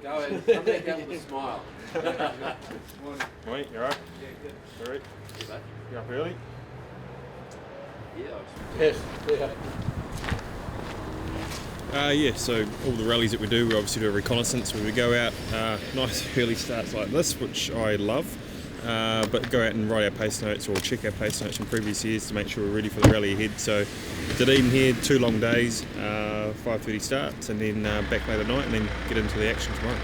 Go ahead, come back up with a smile. Wait, you alright? Yeah, good. Alright. You mate? You up early? Yes. Yeah, so all the rallies that we do, we obviously do a reconnaissance where we go out, nice early starts like this, which I love, but go out and write our pace notes or check our pace notes from previous years to make sure we're ready for the rally ahead. So did Eden here, 2 long days, 5:30 starts, and then back late at night, and then get into the action tomorrow.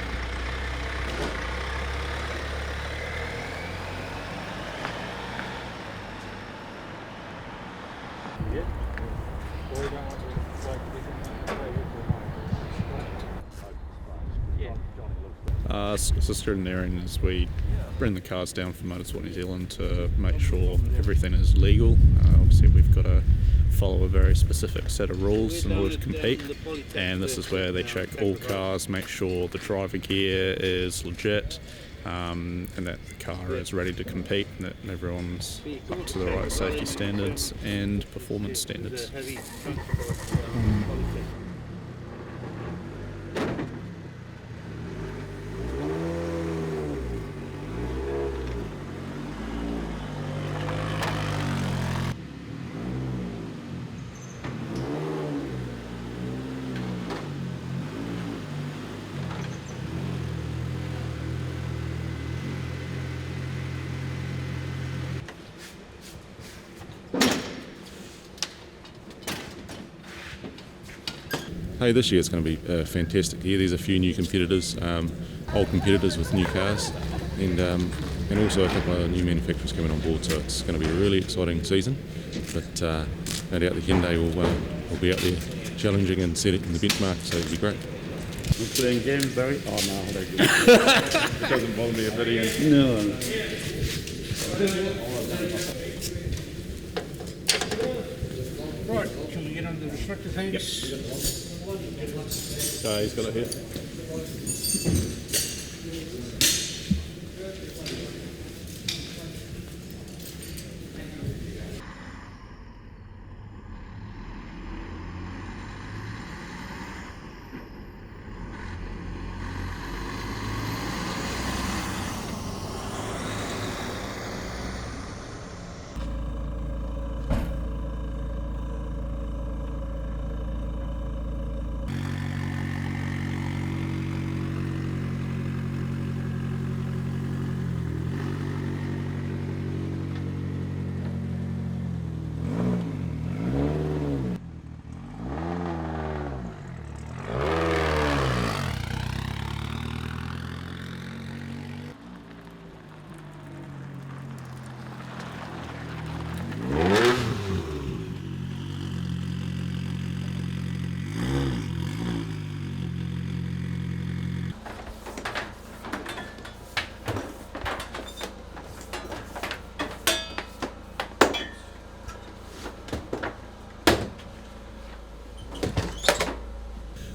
Sister in there, and as we bring the cars down from Motorsport New Zealand to make sure everything is legal. Obviously we've got to follow a very specific set of rules in order to compete, and this is where they check all cars, make sure the driver gear is legit, and that the car is ready to compete, and that everyone's up to the right safety standards and performance standards. Hey, this year it's going to be a fantastic year. There's a few new competitors, old competitors with new cars, and also a couple of new manufacturers coming on board, so it's going to be a really exciting season. But no doubt the Hyundai will be out there challenging and setting the benchmark, so it'll be great. You're playing games, Barry? Oh no, I don't get it. It doesn't bother me a bit again. No. Right, can we get under the restrictor things? Yep. He's got it here.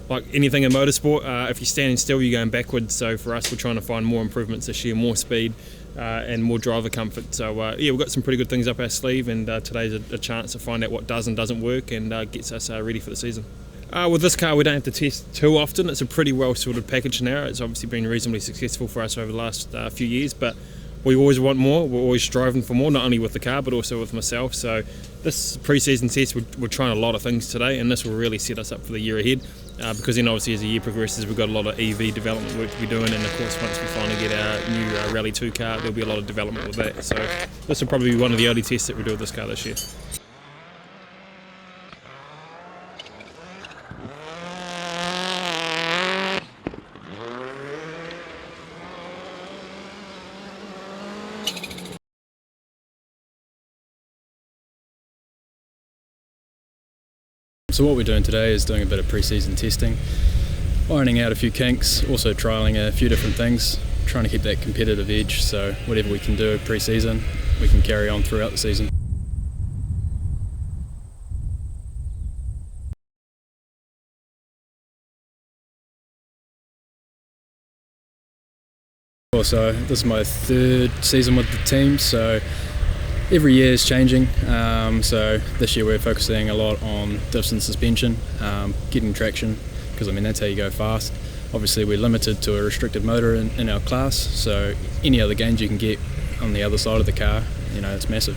Like anything in motorsport, if you're standing still, you're going backwards. So for us, we're trying to find more improvements this year, more speed and more driver comfort. So yeah, we've got some pretty good things up our sleeve, and today's a chance to find out what does and doesn't work, and gets us ready for the season. With this car, we don't have to test too often. It's a pretty well sorted package now. It's obviously been reasonably successful for us over the last few years, but we always want more. We're always striving for more, not only with the car but also with myself. So this pre-season test, we're trying a lot of things today, and this will really set us up for the year ahead, because then obviously as the year progresses, we've got a lot of EV development work to be doing, and of course once we finally get our new Rally 2 car, there'll be a lot of development with that. So this will probably be one of the early tests that we do with this car this year. So what we're doing today is doing a bit of pre-season testing, ironing out a few kinks, also trialling a few different things, trying to keep that competitive edge, so whatever we can do pre-season, we can carry on throughout the season. So this is my 3rd season with the team, so every year is changing. So this year we're focusing a lot on diffs and suspension, getting traction, because I mean that's how you go fast. Obviously we're limited to a restricted motor in our class, so any other gains you can get on the other side of the car, it's massive.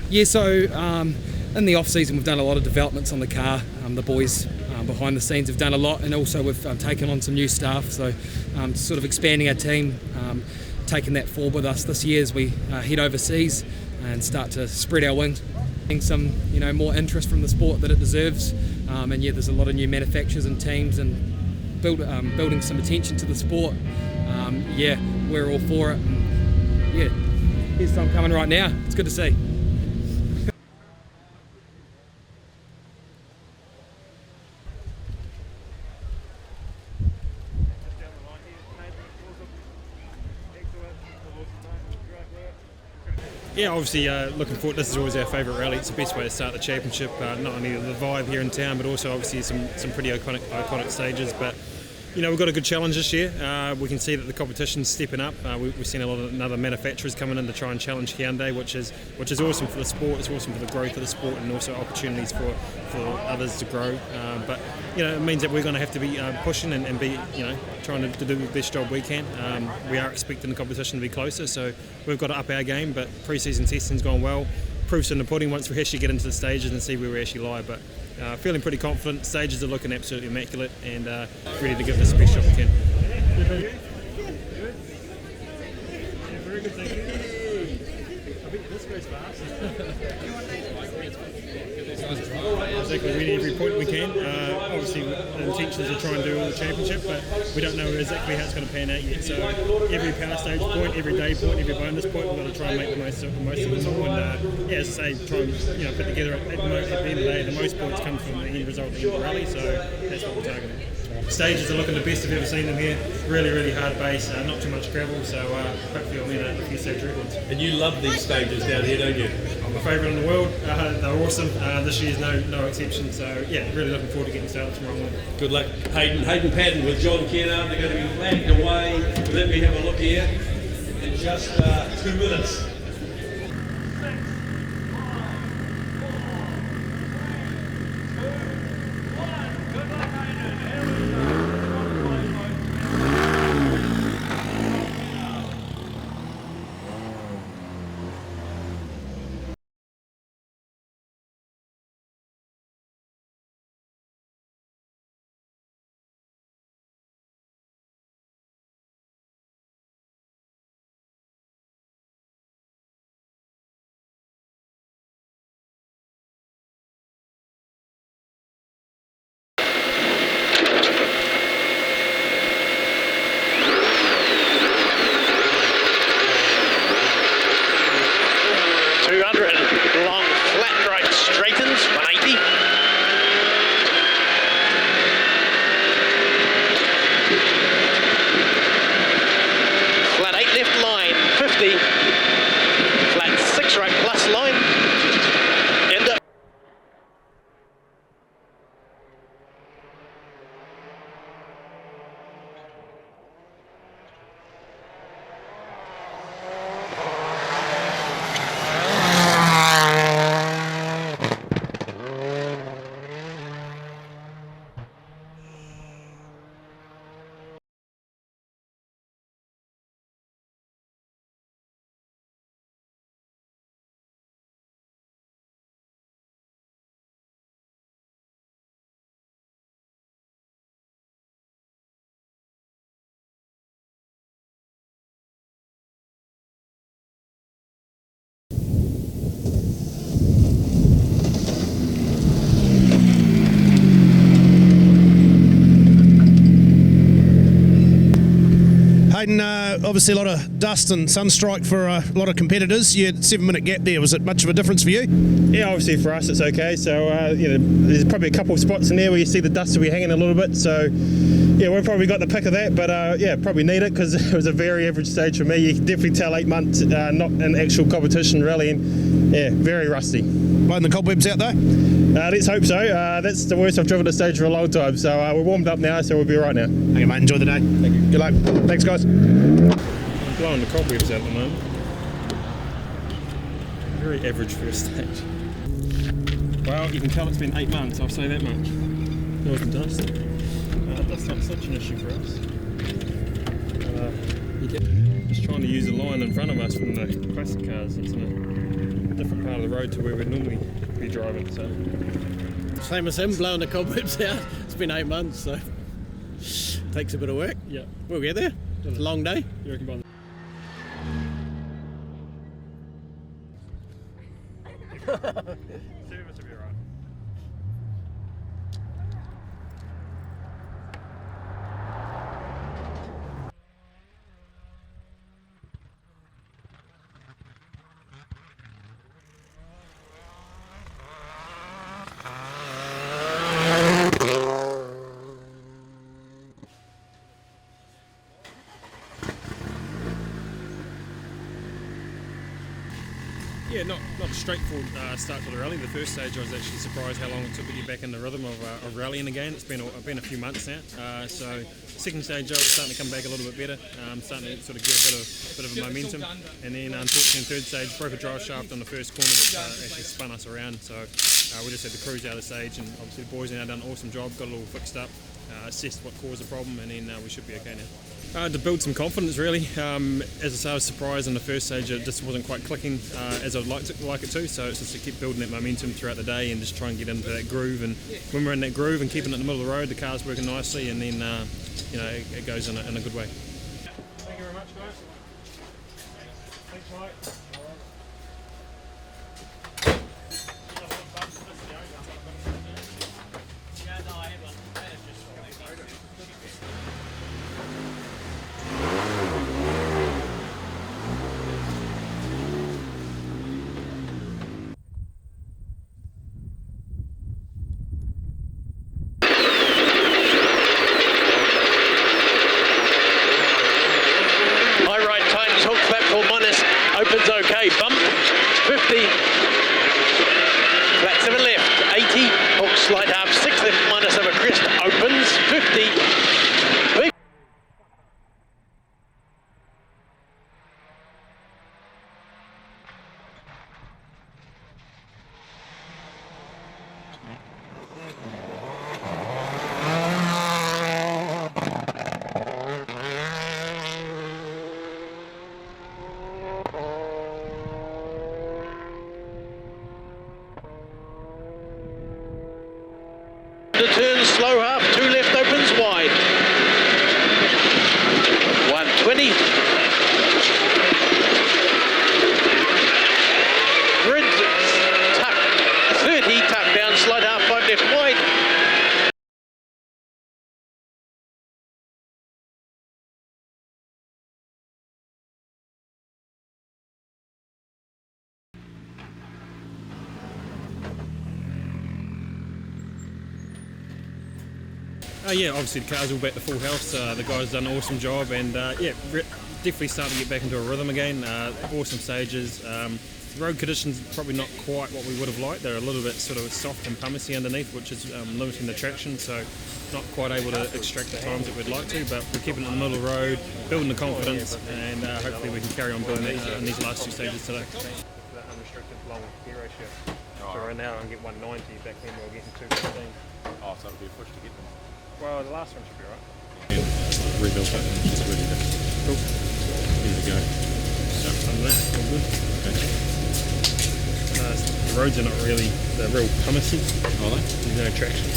Yeah, so in the off-season we've done a lot of developments on the car. The boys behind the scenes have done a lot, and also we've taken on some new staff, so sort of expanding our team, taking that forward with us this year as we head overseas and start to spread our wings. Getting some more interest from the sport that it deserves, and yeah, there's a lot of new manufacturers and teams and building some attention to the sport. Yeah, we're all for it. And yeah, here's some coming right now. It's good to see. Yeah, obviously looking forward. This is always our favourite rally. It's the best way to start the championship. Not only the vibe here in town, but also obviously some pretty iconic stages. But we've got a good challenge this year. We can see that the competition's stepping up. We've seen a lot of other manufacturers coming in to try and challenge Hyundai, which is awesome for the sport. It's awesome for the growth of the sport, and also opportunities for others to grow. But it means that we're going to have to be pushing and be trying to do the best job we can. We are expecting the competition to be closer, so we've got to up our game. But pre-season testing's gone well. Proof's in the pudding once we actually get into the stages and see where we actually lie. But feeling pretty confident. Stages are looking absolutely immaculate, and ready to give this the best shot we can. Very good, thank you. I bet this goes fast. Exactly, ready every point we can. Obviously, the intention is to try and do all the championship, but we don't know exactly how it's going to pan out yet. So every power stage point, every day point, every bonus point, we've got to try and make the most of it all. And yeah, as I say, try and put together at the end of the day, the most points come from the end result of the rally. So that's what we're targeting. Stages are looking the best I've ever seen them here. Really, really hard base, not too much gravel, so hopefully I'll win a few stage records. And you love these stages down here, don't you? I'm my favourite in the world. They're awesome. This year's no exception, so yeah, really looking forward to getting started tomorrow morning. Good luck. Hayden Patton with John Kenner. They're going to be flagged away. Let me have a look here in just 2 minutes. Long, flat right straightens, 180. Flat 8 left line, 50. Flat 6 right plus line. End up. Hayden, obviously a lot of dust and sunstrike for a lot of competitors. You had a 7-minute gap there. Was it much of a difference for you? Yeah, obviously for us it's okay. So there's probably a couple of spots in there where you see the dust will be hanging a little bit. So yeah, we've probably got the pick of that, but probably need it because it was a very average stage for me. You can definitely tell 8 months not in actual competition rallying. Yeah, very rusty. Blowing the cobwebs out though? Let's hope so. That's the worst I've driven a stage for a long time. So we're warmed up now, so we'll be right now. Okay, mate. Enjoy the day. Thank you. Good luck. Thanks, guys. I'm blowing the cobwebs out at the moment. Very average first stage. Well, you can tell it's been 8 months, I'll say that much. Noise and dust. That's not such an issue for us. Just trying to use the line in front of us from the classic cars. It's in a different part of the road to where we'd normally be driving. So same as him, blowing the cobwebs out. It's been 8 months, so takes a bit of work. yeah, We'll get there. It's a long day. you reckon by the service will be alright. Yeah, not a straightforward start to the rally. The first stage I was actually surprised how long it took to get back in the rhythm of rallying again. It's been a few months now. So second stage I was starting to come back a little bit better, starting to sort of get a bit of a momentum. And then unfortunately in third stage broke a drive shaft on the first corner which actually spun us around. So we just had to cruise out of the stage, and obviously the boys now done an awesome job, got it all fixed up, assessed what caused the problem, and then we should be okay now. To build some confidence really. As I say, I was surprised in the first stage it just wasn't quite clicking as I'd like it to, so it's just to keep building that momentum throughout the day and just try and get into that groove, and when we're in that groove and keeping it in the middle of the road, the car's working nicely, and then it goes in a good way. Thank you very much, guys. Thanks, Mike. Opens okay, bump, 50, flat 7 left, 80, hook slide half, 6 left minus over crest, opens, 50, big. The turn slow half, 2 left opens wide. 120. Grid tuck, 30, tuck down, slide half, 5 left wide. Yeah, obviously the car's all back to full health. The guys done an awesome job, and definitely starting to get back into a rhythm again. Awesome stages. Road conditions probably not quite what we would have liked. They're a little bit sort of soft and pumicy underneath, which is limiting the traction. So not quite able to extract the times that we'd like to, but we're keeping it in the middle of the road, building the confidence, and hopefully we can carry on building that in these last 2 stages today. That unrestricted long gear ratio. So right now I can get 190. Back then we were getting 215. Oh, so it'll be a push to get them. Well, the last one should be right. Yeah, rebuilt it and it's just ready to Cool. here we go. Done that. All good. Okay. The roads are not really, they're real pumicy. Are they? There's no traction.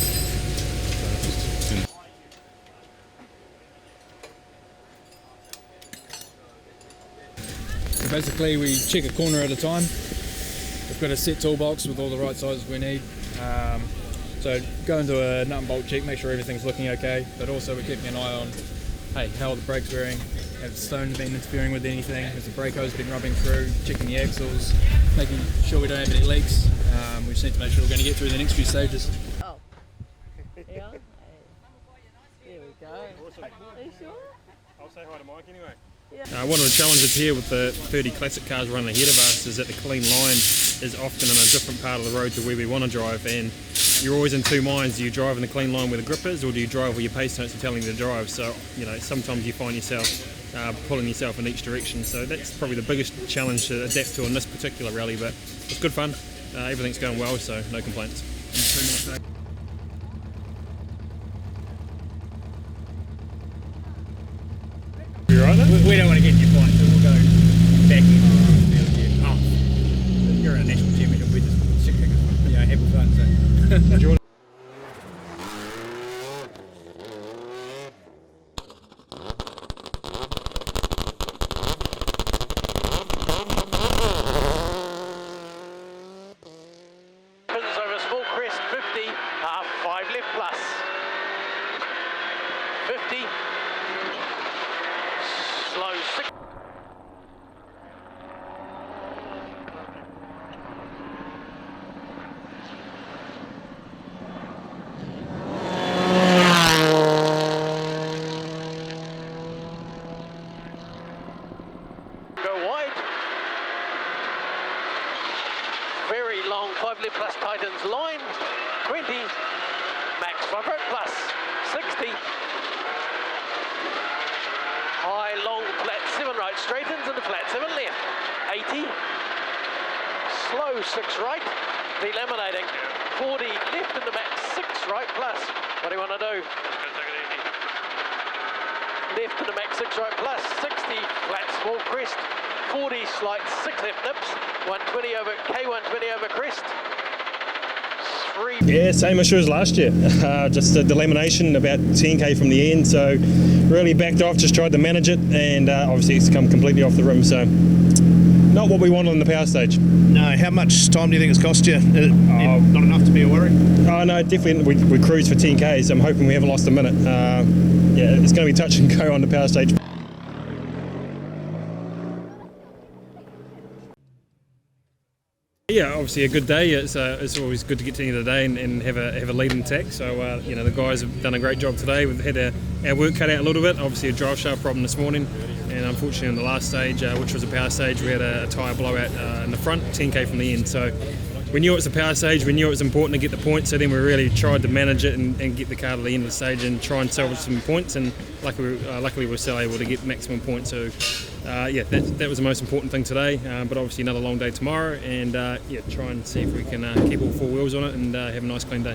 So basically we check a corner at a time. We've got a set toolbox with all the right sizes we need. So go into a nut and bolt check, make sure everything's looking okay, but also we're keeping an eye on, hey, how are the brakes wearing, Have Stone been interfering with anything? Has the brake hose been rubbing through? Checking the axles, making sure we don't have any leaks. We just need to make sure we're going to get through the next few stages. Oh. Yeah. There we go. Awesome. Are you sure? I'll say hi to Mike anyway. One of the challenges here with the 30 classic cars running ahead of us is that the clean line is often in a different part of the road to where we want to drive, and you're always in two minds. Do you drive in the clean line where the grip is, or do you drive where your pace notes are telling you to drive? So, sometimes you find yourself pulling yourself in each direction. So that's probably the biggest challenge to adapt to in this particular rally, but it's good fun. Everything's going well, so no complaints. You right there? We don't want to get in your fight, so we'll go back in. Oh, you're a national championship. We just have fun. So. Do you want Over small crest, 50, 5 left plus. 50. Slow 6. Go wide. Very long 5 left plus tightens line. 20. Max 5 right plus. 60. High, long, flat 7 right straightens into flat 7 left. 80. Slow 6 right. Delaminating. 40 left into max 6 right plus. What do you want to do? Left into max 6 right plus. 60 flat small crest. 40 slight 6 left nips. 120 over K120 over crest. 3. Yeah, same issue as last year. Just a delamination about 10k from the end, so really backed off, just tried to manage it, and obviously it's come completely off the rim, so not what we wanted on the power stage. No, how much time do you think it's cost you? Not enough to be a worry? Oh no, definitely. We cruised for 10k, so I'm hoping we haven't lost a minute. Yeah, it's going to be touch and go on the power stage. Yeah, obviously a good day. It's always good to get to the end of the day and have a lead in tack. So the guys have done a great job today. We've had our work cut out a little bit. Obviously a drive shaft problem this morning, and unfortunately on the last stage, which was a power stage, we had a tyre blowout in the front, 10k from the end. So we knew it was a power stage. We knew it was important to get the points. So then we really tried to manage it and get the car to the end of the stage and try and salvage some points. And luckily we were still able to get maximum points. So that was the most important thing today. But obviously another long day tomorrow, and try and see if we can keep all 4 wheels on it and have a nice clean day.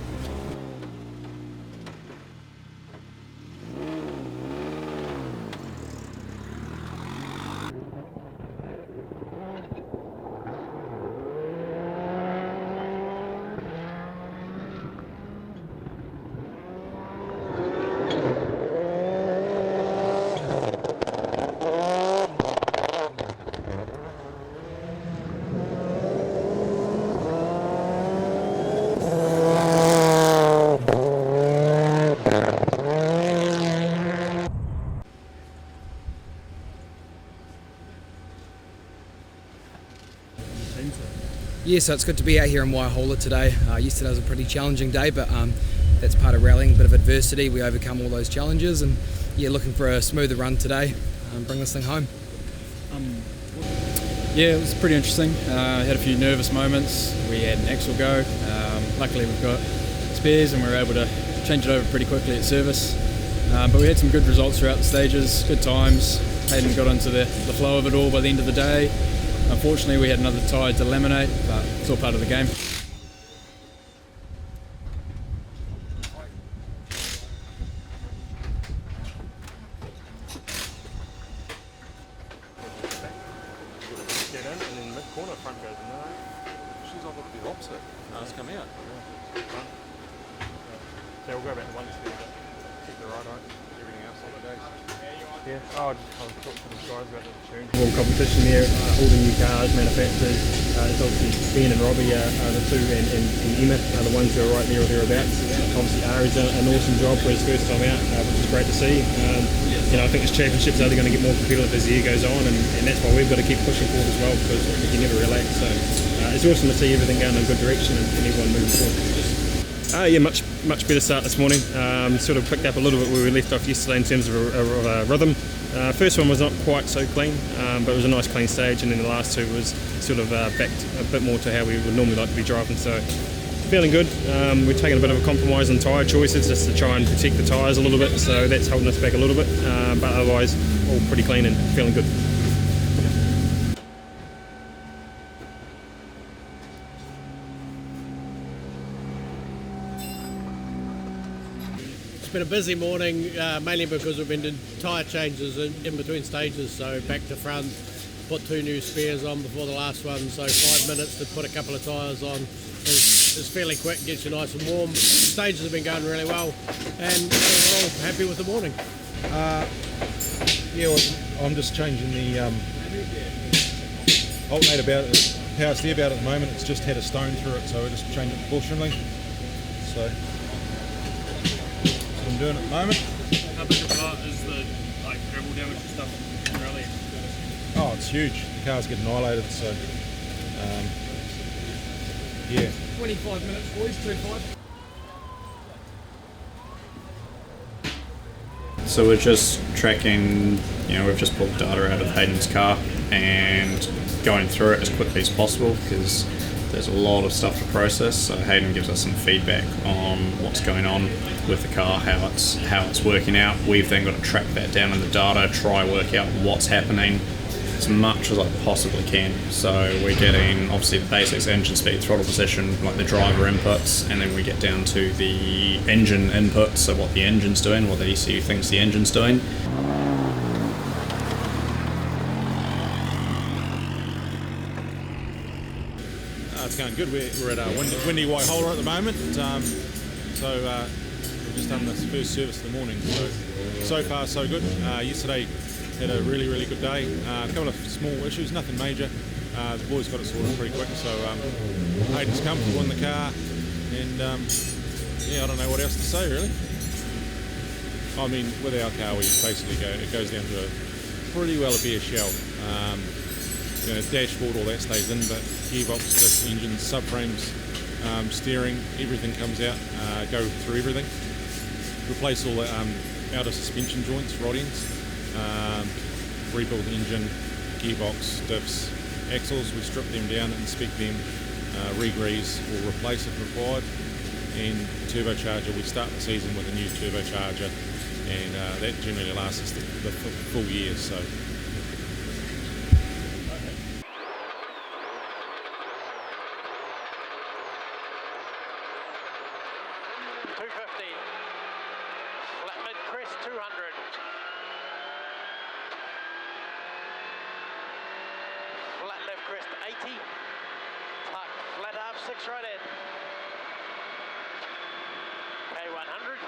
Yeah, so it's good to be out here in Waihola today. Yesterday was a pretty challenging day, but that's part of rallying, a bit of adversity. We overcome all those challenges, and looking for a smoother run today and bring this thing home. Yeah, it was pretty interesting. Had a few nervous moments. We had an axle go. Luckily we've got spares and we were able to change it over pretty quickly at service. But we had some good results throughout the stages, good times. Hayden got into the flow of it all by the end of the day. Unfortunately we had another tyre to laminate, but it's all part of the game. We'll go about one speed, keep the right eye, everything else on the day. Yeah, I'll talk to the guys about the tune. All competition there, all the new cars, manufacturers. It's obviously Ben and Robbie are the two, and Emma are the ones who are right there or thereabouts. Obviously Ari's done an awesome job for his first time out, which is great to see. I think this championship's only going to get more competitive as the year goes on, and that's why we've got to keep pushing forward as well, because we can never relax. So it's awesome to see everything going in a good direction and everyone moving forward. Yeah, much better start this morning. Sort of picked up a little bit where we left off yesterday in terms of a rhythm. First one was not quite so clean, but it was a nice clean stage, and then the last two was sort of backed a bit more to how we would normally like to be driving. So feeling good. We're taking a bit of a compromise on tyre choices just to try and protect the tyres a little bit, so that's holding us back a little bit, but otherwise all pretty clean and feeling good. It's been a busy morning, mainly because we've been doing tyre changes in between stages, so back to front, put 2 new spares on before the last one, so 5 minutes to put a couple of tyres on is fairly quick, gets you nice and warm. Stages have been going really well, and overall happy with the morning. Yeah, well, I'm just changing the alternator power steer bout at the moment. It's just had a stone through it, so we're just changing it proportionally. So that's what I'm doing at the moment. How big a part is the gravel damage and stuff in rally? Oh, it's huge. The cars get annihilated, so yeah. 25 minutes, boys, 2-5. So we're just tracking, we've just pulled data out of Hayden's car and going through it as quickly as possible, because there's a lot of stuff to process. So Hayden gives us some feedback on what's going on with the car, how it's working out. We've then got to track that down in the data, try work out what's happening as much as I possibly can. So we're getting obviously the basics: engine speed, throttle position, like the driver inputs, and then we get down to the engine inputs, so what the engine's doing, what the ECU thinks the engine's doing. It's going good. We're at Windy Waihola at the moment, so we've just done this first service of the morning. So far so good. Yesterday had a really good day. A couple of small issues, nothing major. The boys got it sorted pretty quick, so Hayden's comfortable in the car, and I don't know what else to say really. I mean, with our car, we basically it goes down to pretty well a bare shell. Dashboard, all that stays in, but gearbox, disc, engines, subframes, steering, everything comes out. Go through everything. Replace all the outer suspension joints, rod ends. Rebuild the engine, gearbox, diffs, axles. We strip them down, inspect them, re-grease or replace if required. And turbocharger, we start the season with a new turbocharger, and that generally lasts us the full year. So. Chris 200. Flat left crest 80. Tuck flat half 6 right in. K100.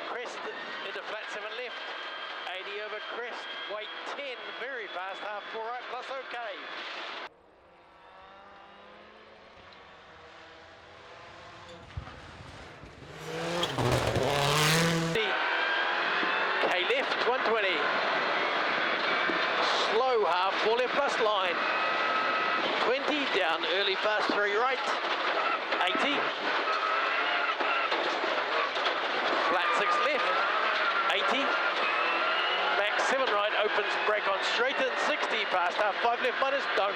Crest into flat 7 left. 80 over crest. Weight 10. Very fast half 4 right plus okay. Left 120. Slow half 4 left plus line. 20 down early fast 3 right. 80. Flat 6 left. 80. Back 7 right opens brake on straight in 60 past half 5 left minus don't.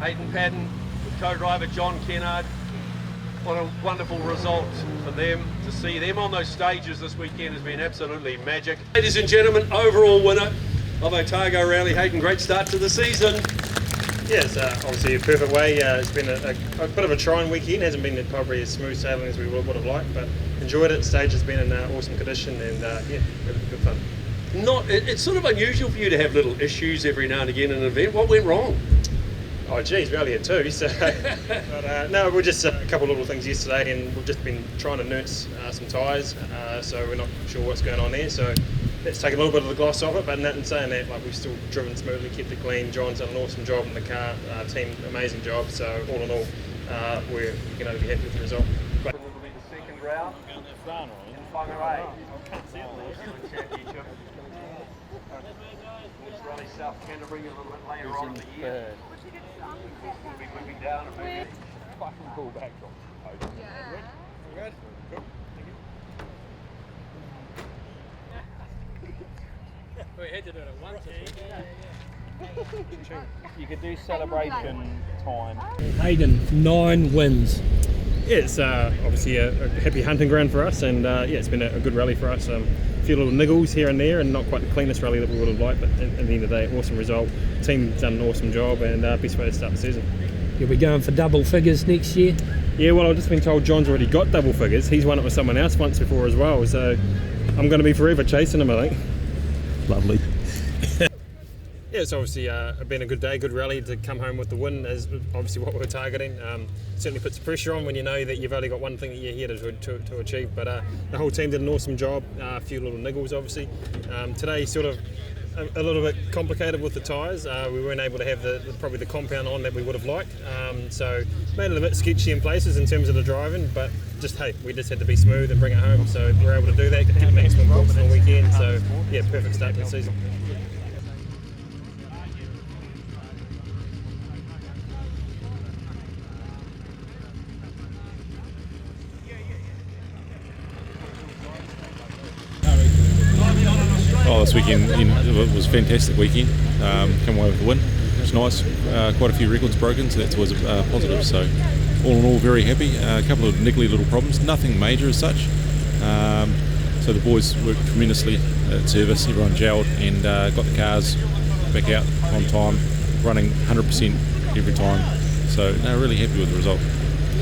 Hayden Padden, co-driver John Kennard. What a wonderful result for them. To see them on those stages this weekend has been absolutely magic. Ladies and gentlemen, overall winner of Otago Rally. Hayden, great start to the season. Yeah, it's obviously a perfect way. It's been a bit of a trying weekend. Hasn't been probably as smooth sailing as we would have liked, but enjoyed it. Stage has been in awesome condition, and good fun. It's sort of unusual for you to have little issues every now and again in an event. What went wrong? Oh geez, we only had 2, so but no, we're just a couple of little things yesterday, and we've just been trying to nurse some tyres, so we're not sure what's going on there. So let's take a little bit of the gloss off it. But in saying that, like, we've still driven smoothly, kept it clean. John's done an awesome job in the car, team amazing job. So all in all, we're going to be happy with the result. But it will be the second round in Whangarei Championship. This rally South Canterbury a little bit later on in the year. We'll be moving down and moving. Fucking cool backdrop. Yeah. Good. Cool. Thank you. We had to do it at once. You could do celebration time. Hayden, 9 wins. Yeah, it's obviously a happy hunting ground for us, and yeah, it's been a good rally for us. A few little niggles here and there, and not quite the cleanest rally that we would have liked, but at the end of the day, awesome result. The team's done an awesome job, and best way to start the season. You'll be going for double figures next year? Yeah, well, I've just been told John's already got double figures. He's won it with someone else once before as well, so I'm going to be forever chasing him, I think. Lovely. Yeah, it's obviously been a good day, good rally to come home with the win, is obviously what we're targeting. Certainly puts pressure on when you know that you've only got one thing that you're here to achieve, but the whole team did an awesome job. A few little niggles, obviously. Today, sort of a little bit complicated with the tyres. We weren't able to have probably the compound on that we would have liked, so made it a bit sketchy in places in terms of the driving, but we just had to be smooth and bring it home, so we're able to do that, get maximum points on the weekend, so yeah, perfect start to the season. Oh, this weekend it was a fantastic weekend. Come away with the win. It's nice. Quite a few records broken, so that's always a positive. So, all in all, very happy. A couple of niggly little problems, nothing major as such. So the boys worked tremendously at service. Everyone gelled and got the cars back out on time, running 100% every time. So, no, really happy with the result.